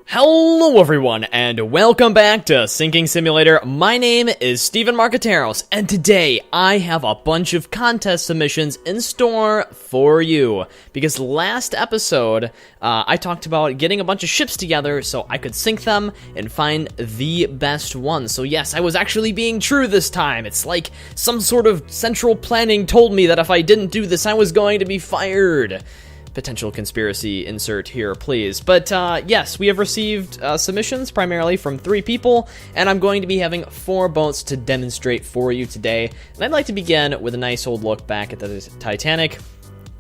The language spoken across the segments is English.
Hello everyone, and welcome back to Sinking Simulator. My name is Steven Marqueteros, and today I have a bunch of contest submissions in store for you. Because last episode, I talked about getting a bunch of ships together so I could sink them and find the best one. So yes, I was actually being true this time. It's like some sort of central planning told me that if I didn't do this, I was going to be fired. Potential conspiracy insert here, please. But yes, we have received submissions primarily from 3 people, and I'm going to be having 4 boats to demonstrate for you today. And I'd like to begin with a nice old look back at the Titanic.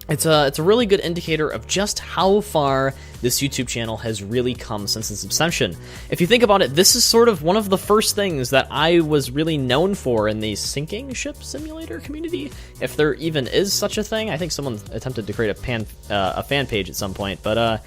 It's a really good indicator of just how far this YouTube channel has really come since its inception. If you think about it, this is sort of one of the first things that I was really known for in the sinking ship simulator community, if there even is such a thing. I think someone attempted to create a fan page at some point, but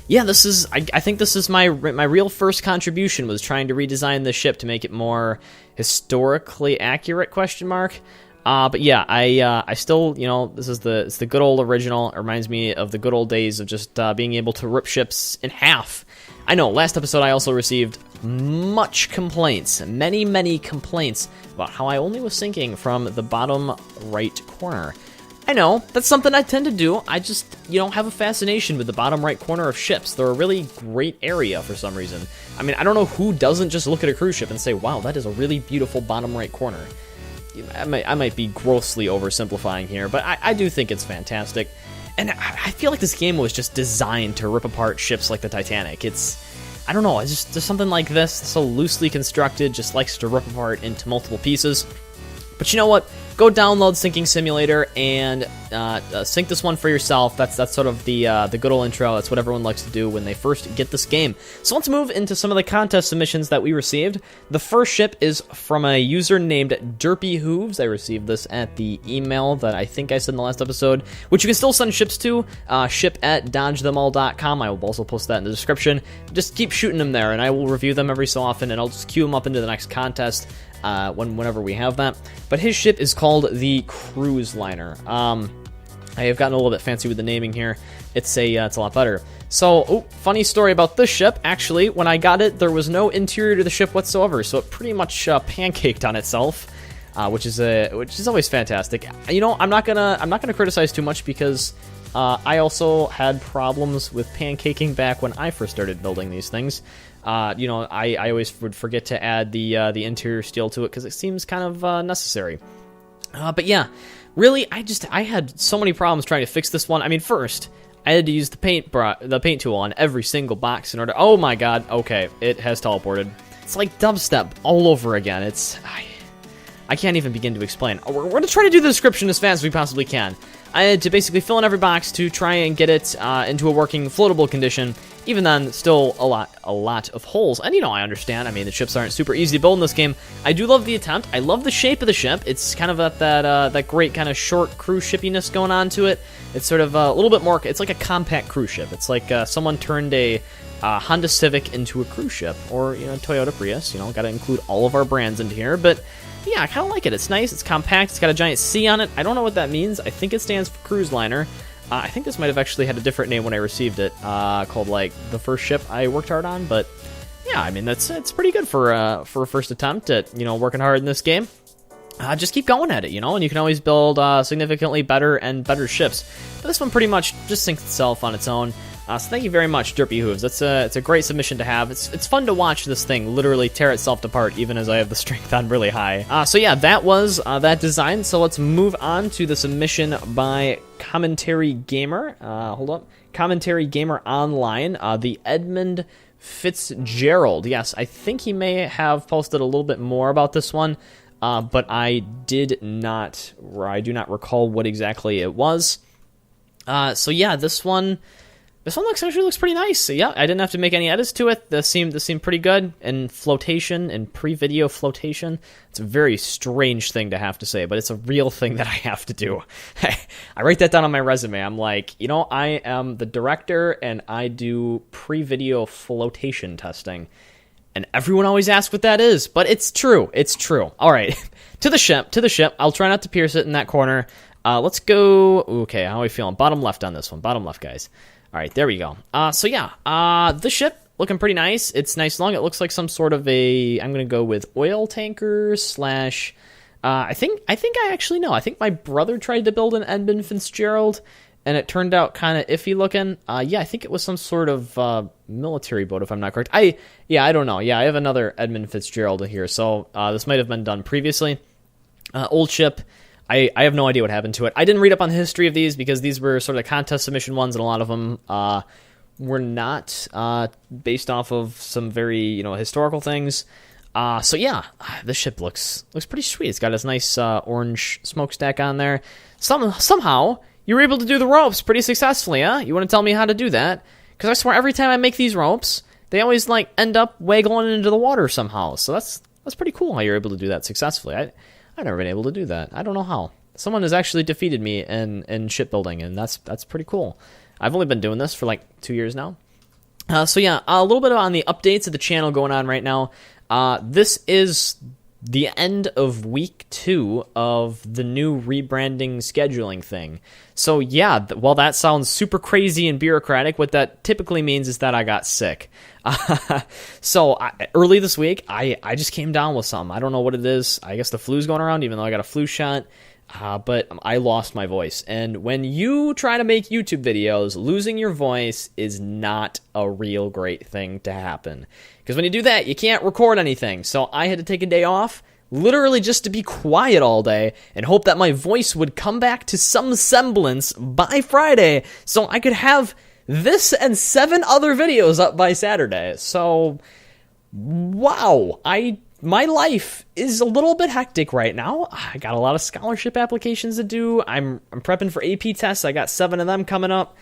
yeah, this is I think this is my real first contribution, was trying to redesign the ship to make it more historically accurate, question mark. But yeah, I still, you know, it's the good old original. It reminds me of the good old days of just being able to rip ships in half. I know, last episode I also received many complaints about how I only was sinking from the bottom right corner. I know, that's something I tend to do. I just, you know, have a fascination with the bottom right corner of ships. They're a really great area for some reason. I mean, I don't know who doesn't just look at a cruise ship and say, wow, that is a really beautiful bottom right corner. I might be grossly oversimplifying here, but I do think it's fantastic. And I feel like this game was just designed to rip apart ships like the Titanic. I don't know, it's just something like this, so loosely constructed, just likes to rip apart into multiple pieces. But you know what? Go download Sinking Simulator and sink this one for yourself. That's sort of the good old intro. That's what everyone likes to do when they first get this game. So let's move into some of the contest submissions that we received. The first ship is from a user named Derpy Hooves. I received this at the email that I think I said in the last episode, which you can still send ships to, ship@dodgethemall.com. I will also post that in the description. Just keep shooting them there, and I will review them every so often, and I'll just queue them up into the next contest whenever we have that. But his ship is called the Cruise Liner. I have gotten a little bit fancy with the naming here. It's a lot better. So, funny story about this ship. Actually, when I got it, there was no interior to the ship whatsoever, so it pretty much pancaked on itself, which is always fantastic. You know, I'm not gonna criticize too much because I also had problems with pancaking back when I first started building these things. You know, I always would forget to add the interior steel to it because it seems kind of necessary. But yeah, really, I had so many problems trying to fix this one. I mean, first, I had to use the paint tool on every single box in order. Oh my god, okay, it has teleported. It's like dubstep all over again. I can't even begin to explain. We're going to try to do the description as fast as we possibly can. I had to basically fill in every box to try and get it into a working, floatable condition. Even then, still a lot of holes. And, you know, I understand. I mean, the ships aren't super easy to build in this game. I do love the attempt. I love the shape of the ship. It's kind of got that great kind of short cruise shippiness going on to it. It's sort of a little bit more, it's like a compact cruise ship. It's like someone turned a Honda Civic into a cruise ship. Or, you know, Toyota Prius. You know, got to include all of our brands into here. But yeah, I kind of like it. It's nice. It's compact. It's got a giant C on it. I don't know what that means. I think it stands for Cruise Liner. I think this might have actually had a different name when I received it, called, like, the first ship I worked hard on. But yeah, I mean, it's pretty good for a first attempt at, you know, working hard in this game. Just keep going at it, you know, and you can always build significantly better and better ships. But this one pretty much just sinks itself on its own. So thank you very much, Derpy Hooves. It's a great submission to have. It's fun to watch this thing literally tear itself apart, even as I have the strength on really high. So yeah, that was that design. So let's move on to the submission by Commentary Gamer. Hold up, Commentary Gamer Online. The Edmund Fitzgerald. Yes, I think he may have posted a little bit more about this one, but I do not recall what exactly it was. So yeah, this one actually looks pretty nice. So yeah, I didn't have to make any edits to it. This seemed pretty good. And flotation and pre-video flotation, it's a very strange thing to have to say, but it's a real thing that I have to do. I write that down on my resume. I'm like, you know, I am the director and I do pre-video flotation testing. And everyone always asks what that is, but it's true. It's true. All right, to the ship. I'll try not to pierce it in that corner. Let's go. Okay, how are we feeling? Bottom left on this one. Bottom left, guys. All right, there we go. So yeah, the ship looking pretty nice. It's nice long. It looks like some sort of a, I'm going to go with oil tanker slash, I think I actually know. I think my brother tried to build an Edmund Fitzgerald, and it turned out kind of iffy looking. Yeah, I think it was some sort of military boat, if I'm not correct. I don't know. Yeah, I have another Edmund Fitzgerald here, so this might have been done previously. Old ship. I have no idea what happened to it. I didn't read up on the history of these because these were sort of the contest submission ones, and a lot of them were not based off of some very historical things. So yeah, this ship looks pretty sweet. It's got this nice orange smokestack on there. Somehow you were able to do the ropes pretty successfully, huh? You want to tell me how to do that? Because I swear every time I make these ropes, they always end up waggling into the water somehow. So that's pretty cool how you're able to do that successfully. I've never been able to do that. I don't know how. Someone has actually defeated me in shipbuilding, and that's pretty cool. I've only been doing this for 2 years now. So yeah, a little bit on the updates of the channel going on right now. This is the end of week 2 of the new rebranding scheduling thing. So yeah, while that sounds super crazy and bureaucratic, what that typically means is that I got sick. So early this week, I just came down with something. I don't know what it is. I guess the flu's going around, even though I got a flu shot. But I lost my voice. And when you try to make YouTube videos, losing your voice is not a real great thing to happen. Because when you do that, you can't record anything. So I had to take a day off, literally just to be quiet all day, and hope that my voice would come back to some semblance by Friday, so I could have this and 7 other videos up by Saturday. So, wow, my life is a little bit hectic right now. I got a lot of scholarship applications to do. I'm prepping for AP tests. I got 7 of them coming up.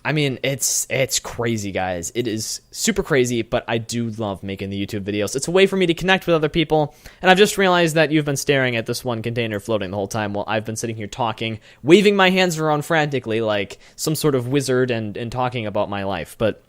I mean, it's crazy, guys. It is super crazy, but I do love making the YouTube videos. It's a way for me to connect with other people, and I've just realized that you've been staring at this one container floating the whole time while I've been sitting here talking, waving my hands around frantically like some sort of wizard and talking about my life. But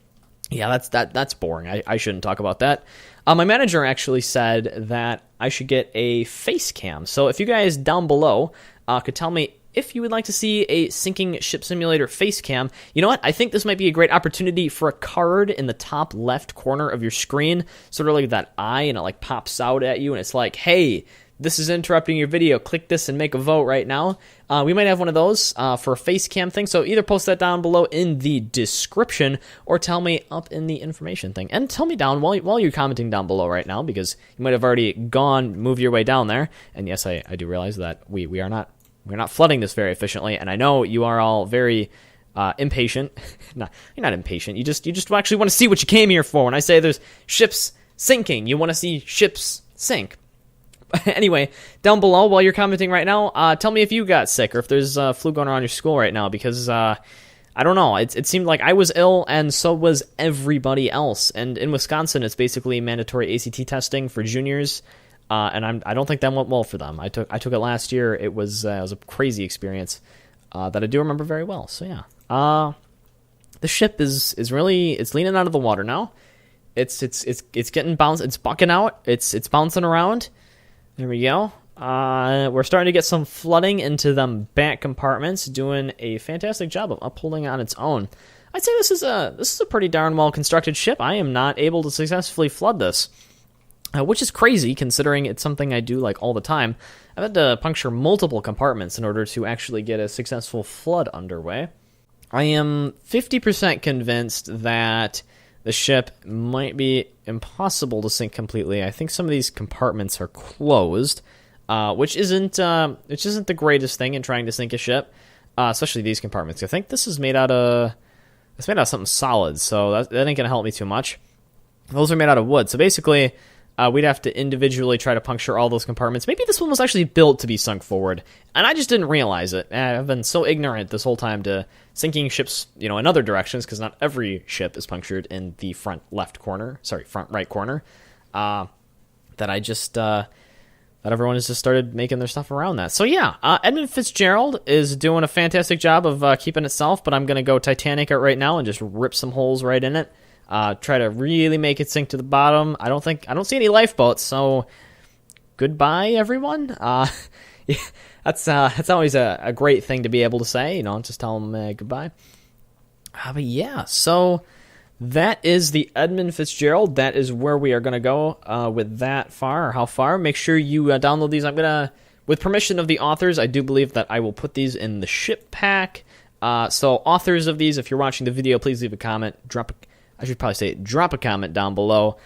yeah, that's boring. I shouldn't talk about that. My manager actually said that I should get a face cam. So if you guys down below could tell me if you would like to see a sinking ship simulator face cam, you know what? I think this might be a great opportunity for a card in the top left corner of your screen, sort of like that eye, and it pops out at you, and it's like, hey, this is interrupting your video. Click this and make a vote right now. We might have one of those for a face cam thing, so either post that down below in the description or tell me up in the information thing. And tell me down while you're commenting down below right now, because you might have already moved your way down there. And yes, I do realize that we're not flooding this very efficiently, and I know you are all very impatient. No, you're not impatient. You just actually want to see what you came here for. When I say there's ships sinking, you want to see ships sink. Anyway, down below while you're commenting right now, tell me if you got sick or if there's flu going around your school right now, because I don't know. It seemed like I was ill, and so was everybody else. And in Wisconsin, it's basically mandatory ACT testing for juniors. And I don't think that went well for them. I took it last year. It was a crazy experience that I do remember very well. So yeah, the ship is really, it's leaning out of the water now. It's getting bounced. It's bucking out. It's bouncing around. There we go. We're starting to get some flooding into them back compartments, doing a fantastic job of upholding on its own. I'd say this is a pretty darn well constructed ship. I am not able to successfully flood this. Which is crazy, considering it's something I do all the time. I've had to puncture multiple compartments in order to actually get a successful flood underway. I am 50% convinced that the ship might be impossible to sink completely. I think some of these compartments are closed, which isn't the greatest thing in trying to sink a ship, especially these compartments. I think this is made out of something solid, so that ain't gonna help me too much. Those are made out of wood, so basically, we'd have to individually try to puncture all those compartments. Maybe this one was actually built to be sunk forward, and I just didn't realize it. I've been so ignorant this whole time to sinking ships, in other directions, because not every ship is punctured in the front right corner, that I just, that everyone has just started making their stuff around that. So yeah, Edmund Fitzgerald is doing a fantastic job of keeping itself, but I'm going to go Titanic it right now and just rip some holes right in it. Try to really make it sink to the bottom. I don't see any lifeboats, so goodbye, everyone. Yeah, that's always a great thing to be able to say, just tell them goodbye. But yeah, so that is the Edmund Fitzgerald. That is where we are going to go with that far, or how far. Make sure you download these. I'm going to, with permission of the authors, I do believe that I will put these in the ship pack. So authors of these, if you're watching the video, please leave a comment. Drop a comment down below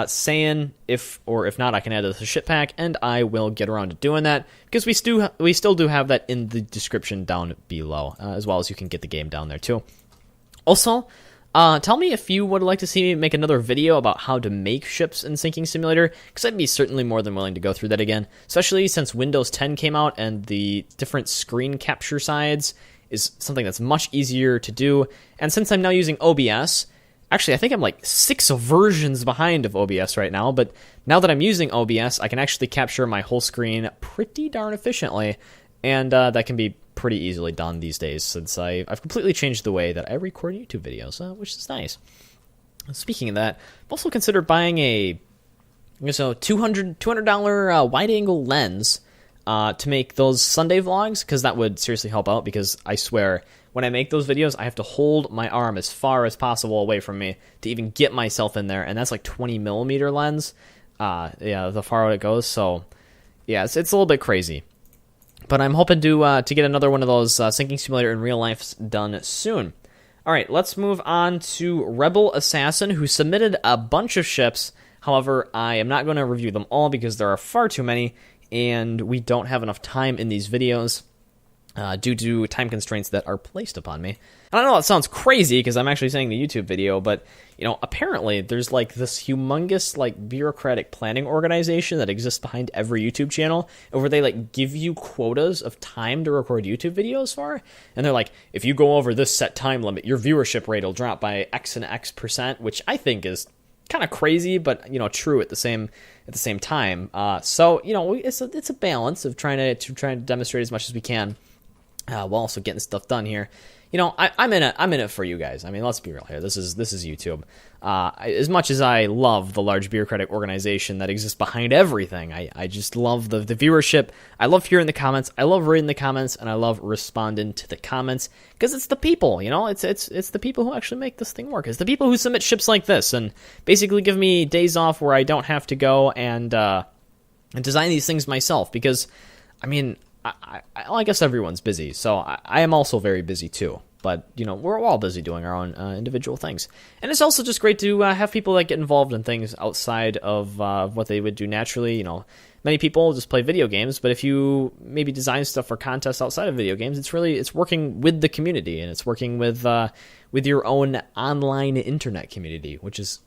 saying if not, I can add it to the ship pack, and I will get around to doing that, because we still do have that in the description down below, as well as you can get the game down there too. Also, tell me if you would like to see me make another video about how to make ships in Sinking Simulator, because I'd be certainly more than willing to go through that again, especially since Windows 10 came out and the different screen capture sides is something that's much easier to do. And since I'm now using OBS, actually I think I'm like 6 versions behind of OBS right now, but now that I'm using OBS, I can actually capture my whole screen pretty darn efficiently, and that can be pretty easily done these days, since I've completely changed the way that I record YouTube videos, which is nice. Speaking of that, I've also considered buying a $200 wide-angle lens to make those Sunday vlogs, because that would seriously help out, because I swear, when I make those videos, I have to hold my arm as far as possible away from me to even get myself in there, and that's like 20mm lens, the far out it goes, so yeah, it's a little bit crazy. But I'm hoping to get another one of those Sinking Simulator in real life done soon. Alright, let's move on to Rebel Assassin, who submitted a bunch of ships. However, I am not going to review them all because there are far too many, and we don't have enough time in these videos due to time constraints that are placed upon me. And I know that sounds crazy because I'm actually saying the YouTube video, but apparently there's like this humongous like bureaucratic planning organization that exists behind every YouTube channel, where they like give you quotas of time to record YouTube videos for, and they're like, if you go over this set time limit, your viewership rate will drop by X and X%, which I think is kind of crazy, but true at the same time. So it's a balance of trying to demonstrate as much as we can, while also getting stuff done here. I'm in it for you guys. I mean, let's be real here. This is YouTube. As much as I love the large bureaucratic organization that exists behind everything, I just love the viewership. I love hearing the comments. I love reading the comments, and I love responding to the comments, because it's the people. It's the people who actually make this thing work. It's the people who submit ships like this and basically give me days off where I don't have to go and design these things myself. Because, I mean, I guess everyone's busy, so I am also very busy too. But, we're all busy doing our own individual things. And it's also just great to have people that get involved in things outside of what they would do naturally. Many people just play video games, but if you maybe design stuff for contests outside of video games, it's working with the community, and it's working with your own online internet community, which is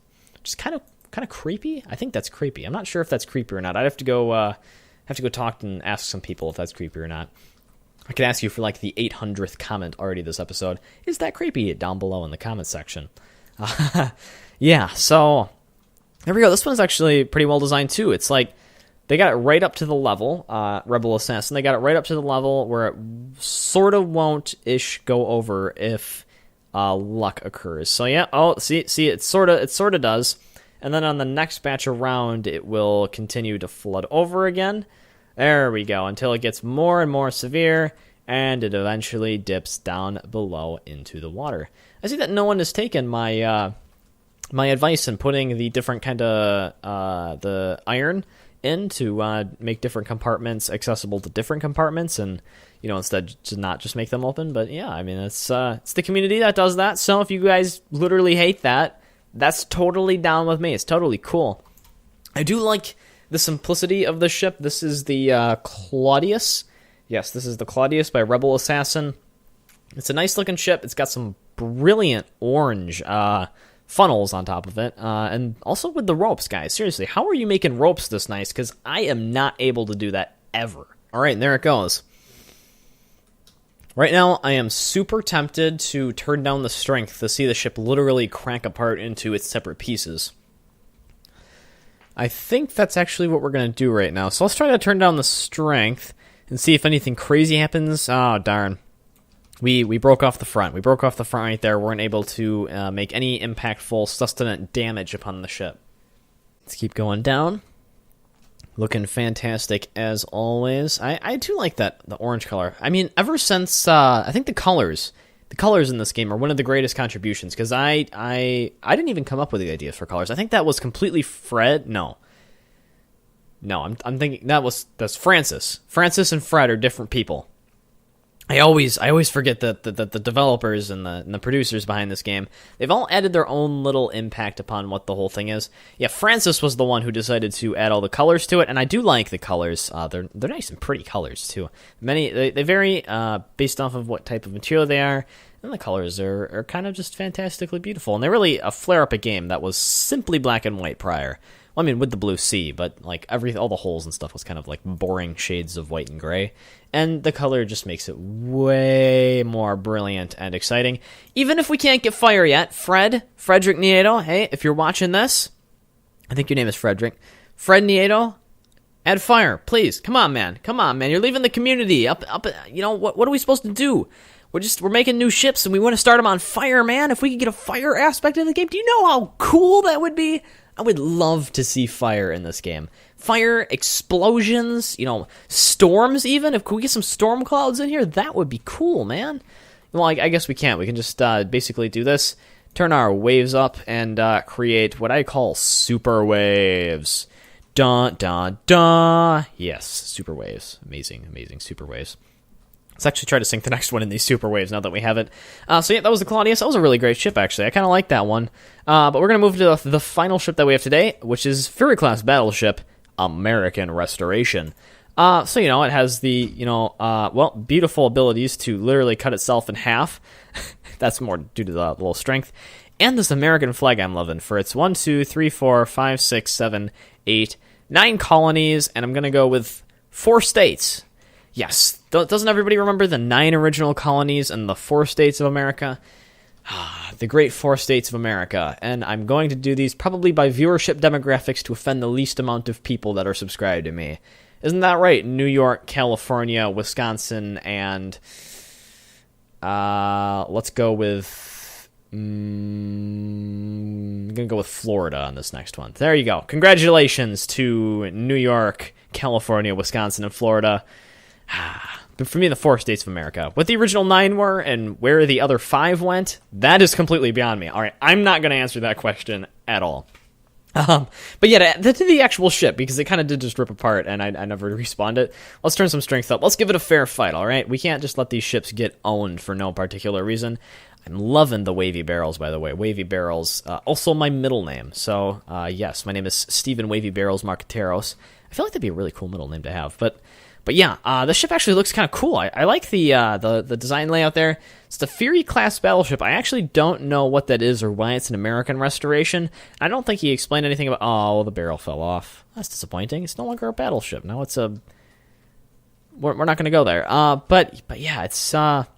just kind of creepy. I think that's creepy. I'm not sure if that's creepy or not. I'd have to go talk and ask some people if that's creepy or not. I could ask you for like the 800th comment already this episode. Is that creepy? Down below in the comment section. Yeah, so there we go. This one's actually pretty well designed too. It's like they got it right up to the level, Rebel Assassin. They got it right up to the level where it sort of won't-ish go over if luck occurs. So yeah, see, it sort of does. And then on the next batch around, it will continue to flood over again. There we go, until it gets more and more severe, and it eventually dips down below into the water. I see that no one has taken my my advice in putting the different kind of the iron in to make different compartments accessible to different compartments, and instead to not just make them open. But yeah, I mean, it's the community that does that. So if you guys literally hate that, that's totally down with me. It's totally cool. I do like the simplicity of the ship. This is the Claudius. Yes, this is the Claudius by Rebel Assassin. It's a nice looking ship. It's got some brilliant orange funnels on top of it. And also with the ropes, guys. Seriously, how are you making ropes this nice? Because I am not able to do that ever. All right, and there it goes. Right now, I am super tempted to turn down the strength to see the ship literally crack apart into its separate pieces. I think that's actually what we're going to do right now. So let's try to turn down the strength and see if anything crazy happens. Oh, darn. We broke off the front. We broke off the front right there. We weren't able to make any impactful sustainant damage upon the ship. Let's keep going down. Looking fantastic as always. I do like the orange color. I mean, ever since, I think the colors the colors in this game are one of the greatest contributions, because I didn't even come up with the ideas for colors. I think that was completely Fred. No, I'm thinking that's Francis. Francis and Fred are different people. I always forget that the developers and the producers behind this game, they've all added their own little impact upon what the whole thing is. Yeah, Francis was the one who decided to add all the colors to it, and I do like the colors. They're nice and pretty colors too. They vary based off of what type of material they are, and the colors are kind of just fantastically beautiful. And they really flare up a game that was simply black and white prior. Well, I mean, with the blue sea, but like all the holes and stuff was kind of like boring shades of white and gray. And the color just makes it way more brilliant and exciting. Even if we can't get fire yet, Frederick Nieto, hey, if you're watching this, I think your name is Frederick. Fred Nieto, add fire, please. Come on, man. You're leaving the community up. You know, what are we supposed to do? We're making new ships and we want to start them on fire, man. If we could get a fire aspect of the game, do you know how cool that would be? I would love to see fire in this game. Fire, explosions, storms even. If we get some storm clouds in here, that would be cool, man. Well, I guess we can't. We can just basically do this, turn our waves up, and create what I call super waves. Dun, dun, dun. Yes, super waves. Amazing super waves. Let's actually try to sync the next one in these super waves now that we have it. So yeah, that was the Claudius. That was a really great ship, actually. I kind of like that one. But we're going to move to the final ship that we have today, which is Fury-class battleship, American Restoration. So, it has the, beautiful abilities to literally cut itself in half. That's more due to the little strength. And this American flag I'm loving for its 1, 2, 3, 4, 5, 6, 7, 8, 9 colonies, and I'm going to go with 4 states. Yes, doesn't everybody remember the 9 original colonies and the 4 states of America? The great 4 states of America. And I'm going to do these probably by viewership demographics to offend the least amount of people that are subscribed to me. Isn't that right? New York, California, Wisconsin, and let's go with... I'm going to go with Florida on this next one. There you go. Congratulations to New York, California, Wisconsin, and Florida. But for me, the 4 states of America. What the original 9 were and where the other 5 went, that is completely beyond me. All right, I'm not going to answer that question at all. But yeah, to the actual ship, because it kind of did just rip apart, and I never respawned it. Let's turn some strength up. Let's give it a fair fight, all right? We can't just let these ships get owned for no particular reason. I'm loving the Wavy Barrels, by the way. Wavy Barrels, also my middle name. So, yes, my name is Stephen Wavy Barrels Marqueteros. I feel like that'd be a really cool middle name to have, But yeah, the ship actually looks kind of cool. I like the design layout there. It's the Fury-class battleship. I actually don't know what that is or why it's an American restoration. I don't think he explained anything about... Oh, the barrel fell off. That's disappointing. It's no longer a battleship. Now it's a... We're not going to go there. But yeah, it's a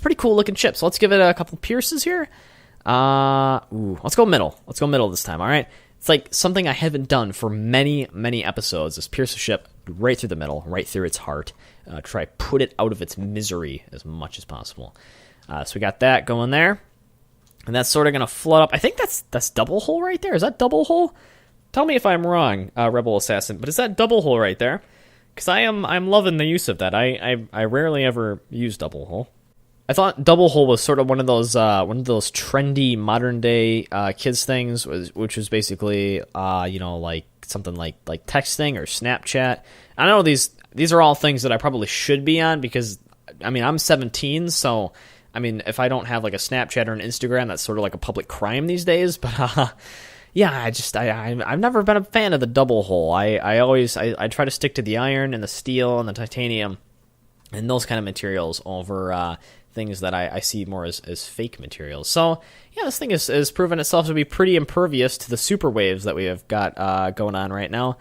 pretty cool-looking ship. So let's give it a couple pierces here. Let's go middle. Let's go middle this time, all right? It's like something I haven't done for many, many episodes, is pierce a ship right through the middle, right through its heart. Try put it out of its misery as much as possible. So we got that going there. And that's sort of going to float up. I think that's double hull right there. Is that double hull? Tell me if I'm wrong, Rebel Assassin. But is that double hull right there? Because I'm loving the use of that. I rarely ever use double hull. I thought double hull was sort of one of those trendy modern day kids things, which was basically like something like texting or Snapchat. I know these are all things that I probably should be on, because I'm 17, so if I don't have like a Snapchat or an Instagram, that's sort of like a public crime these days. But yeah, I've never been a fan of the double hull. I always try to stick to the iron and the steel and the titanium and those kind of materials over things that I see more as fake materials. So yeah, this thing has proven itself to be pretty impervious to the super waves that we have got going on right now.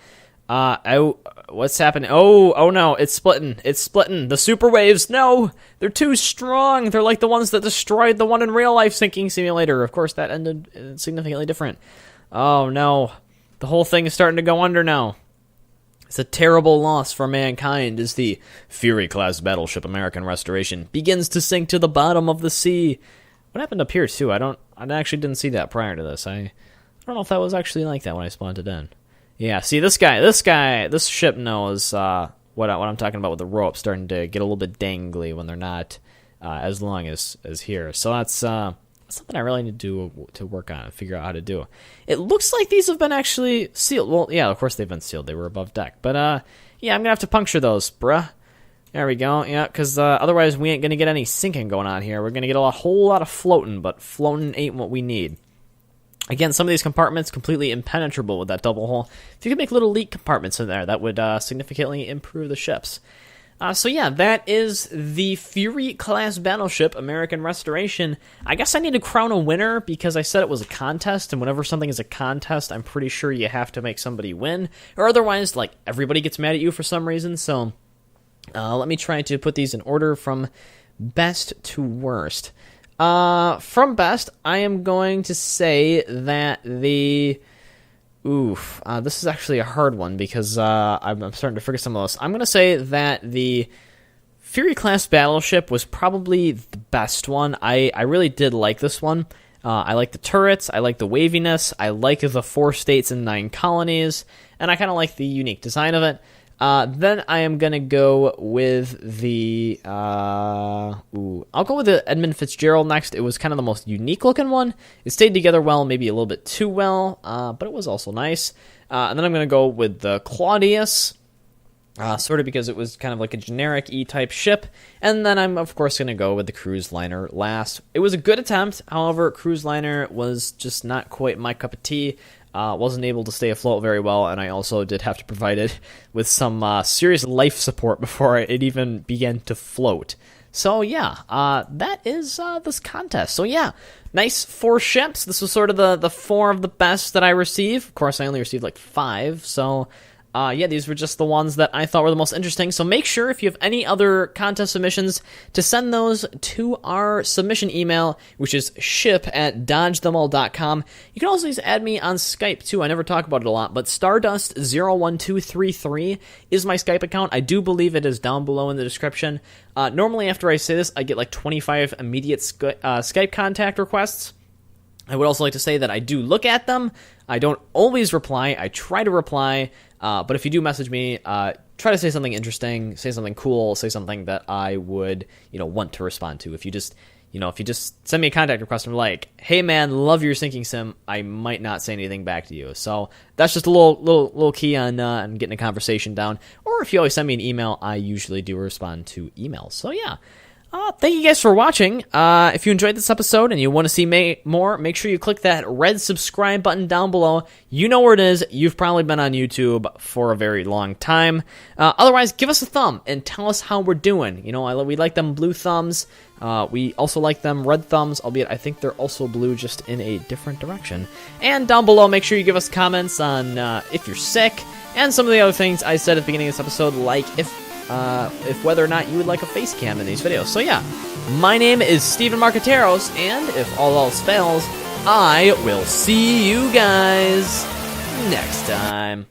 What's happening? Oh no, it's splitting. The super waves, no, they're too strong. They're like the ones that destroyed the one in real life sinking simulator. Of course, that ended significantly different. Oh no, the whole thing is starting to go under now. It's a terrible loss for mankind as the Fury-class battleship American Restoration begins to sink to the bottom of the sea. What happened up here, too? I actually didn't see that prior to this. I don't know if that was actually like that when I spawned it in. Yeah, see, this ship knows what I'm talking about with the rope starting to get a little bit dangly when they're not as long as here. So that's something I really need to work on and figure out how to do. It looks like these have been actually sealed. Well, yeah, of course they've been sealed. They were above deck. But, yeah, I'm going to have to puncture those, bruh. There we go. Yeah, because otherwise we ain't going to get any sinking going on here. We're going to get a whole lot of floating, but floating ain't what we need. Again, some of these compartments completely impenetrable with that double hull. If you could make little leak compartments in there, that would significantly improve the ships. So yeah, that is the Fury-class battleship, American Restoration. I guess I need to crown a winner because I said it was a contest, and whenever something is a contest, I'm pretty sure you have to make somebody win, or otherwise, like, everybody gets mad at you for some reason, so let me try to put these in order from best to worst. From best, I am going to say that the... this is actually a hard one because I'm starting to forget some of those. I'm going to say that the Fury-class battleship was probably the best one. I really did like this one. I like the turrets, I like the waviness, I like the 4 states and 9 colonies, and I kind of like the unique design of it. Then I am going to go with the... I'll go with the Edmund Fitzgerald next. It was kind of the most unique-looking one. It stayed together well, maybe a little bit too well, but it was also nice. And then I'm going to go with the Claudius, sort of because it was kind of like a generic E-type ship. And then I'm, of course, going to go with the cruise liner last. It was a good attempt. However, cruise liner was just not quite my cup of tea. Wasn't able to stay afloat very well, and I also did have to provide it with some serious life support before it even began to float. So yeah, that is this contest. So yeah, nice 4 ships. This was sort of the 4 of the best that I received. Of course, I only received like 5, so... yeah, these were just the ones that I thought were the most interesting. So make sure if you have any other contest submissions to send those to our submission email, which is ship@dodgethemal.com. You can also just add me on Skype, too. I never talk about it a lot, but Stardust01233 is my Skype account. I do believe it is down below in the description. Normally, after I say this, I get like 25 immediate Skype contact requests. I would also like to say that I do look at them. I don't always reply. I try to reply. But if you do message me, try to say something interesting, say something cool, say something that I would, want to respond to. If you just send me a contact request and like, hey man, love your sinking sim, I might not say anything back to you. So that's just a little key on getting a conversation down. Or if you always send me an email, I usually do respond to emails. So yeah. Thank you guys for watching. If you enjoyed this episode and you want to see more, make sure you click that red subscribe button down below. You know where it is. You've probably been on YouTube for a very long time. Otherwise, give us a thumb and tell us how we're doing. We like them blue thumbs. We also like them red thumbs, albeit I think they're also blue, just in a different direction. And down below, make sure you give us comments on if you're sick and some of the other things I said at the beginning of this episode, like if whether or not you would like a face cam in these videos. So yeah, my name is Steven Marqueteros, and if all else fails, I will see you guys next time.